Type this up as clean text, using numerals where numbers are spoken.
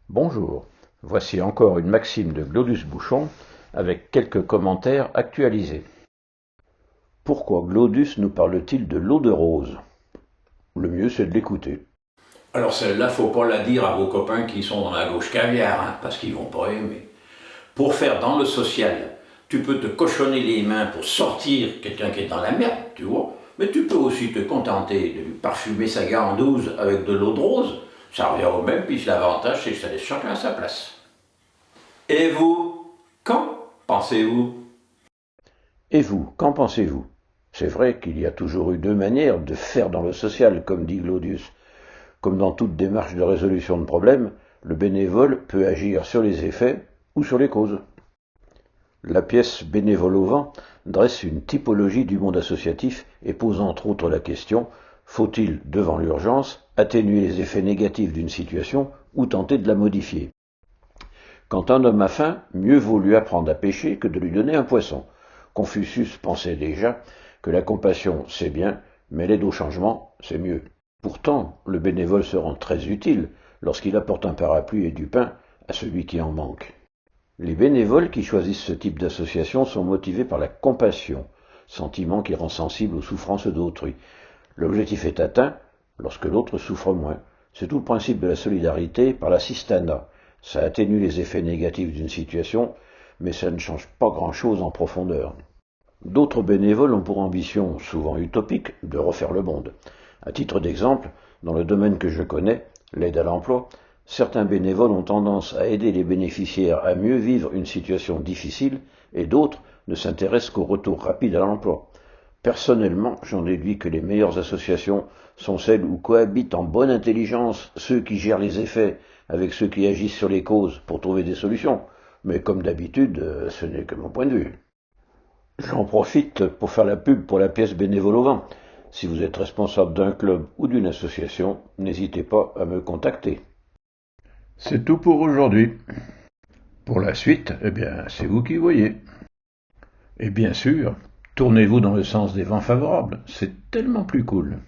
Bonjour, voici encore une maxime de Glodus Bouchon avec quelques commentaires actualisés. Pourquoi Glodus nous parle-t-il de l'eau de rose? Le mieux c'est de l'écouter. Alors celle-là, faut pas la dire à vos copains qui sont dans la gauche caviar, hein, parce qu'ils vont pas aimer. Pour faire dans le social, tu peux te cochonner les mains pour sortir quelqu'un qui est dans la merde, tu vois. Mais tu peux aussi te contenter de lui parfumer sa gandouze avec de l'eau de rose. Ça revient au même, puis l'avantage, c'est que ça laisse chacun à sa place. Et vous, qu'en pensez-vous? Et vous, qu'en pensez-vous? C'est vrai qu'il y a toujours eu deux manières de faire dans le social, comme dit Glodus. Comme dans toute démarche de résolution de problème, le bénévole peut agir sur les effets ou sur les causes. La pièce Bénévole au vent dresse une typologie du monde associatif et pose entre autres la question: faut-il, devant l'urgence, atténuer les effets négatifs d'une situation ou tenter de la modifier? Quand un homme a faim, mieux vaut lui apprendre à pêcher que de lui donner un poisson. Confucius pensait déjà que la compassion c'est bien, mais l'aide au changement c'est mieux. Pourtant, le bénévole se rend très utile lorsqu'il apporte un parapluie et du pain à celui qui en manque. Les bénévoles qui choisissent ce type d'association sont motivés par la compassion, sentiment qui rend sensible aux souffrances d'autrui. L'objectif est atteint lorsque l'autre souffre moins. C'est tout le principe de la solidarité par l'assistanat. Ça atténue les effets négatifs d'une situation, mais ça ne change pas grand-chose en profondeur. D'autres bénévoles ont pour ambition, souvent utopique, de refaire le monde. À titre d'exemple, dans le domaine que je connais, l'aide à l'emploi, certains bénévoles ont tendance à aider les bénéficiaires à mieux vivre une situation difficile et d'autres ne s'intéressent qu'au retour rapide à l'emploi. Personnellement, j'en déduis que les meilleures associations sont celles où cohabitent en bonne intelligence ceux qui gèrent les effets avec ceux qui agissent sur les causes pour trouver des solutions. Mais comme d'habitude, ce n'est que mon point de vue. J'en profite pour faire la pub pour la pièce Bénévole au vent. Si vous êtes responsable d'un club ou d'une association, n'hésitez pas à me contacter. C'est tout pour aujourd'hui. Pour la suite, eh bien, c'est vous qui voyez. Et bien sûr, tournez-vous dans le sens des vents favorables, c'est tellement plus cool.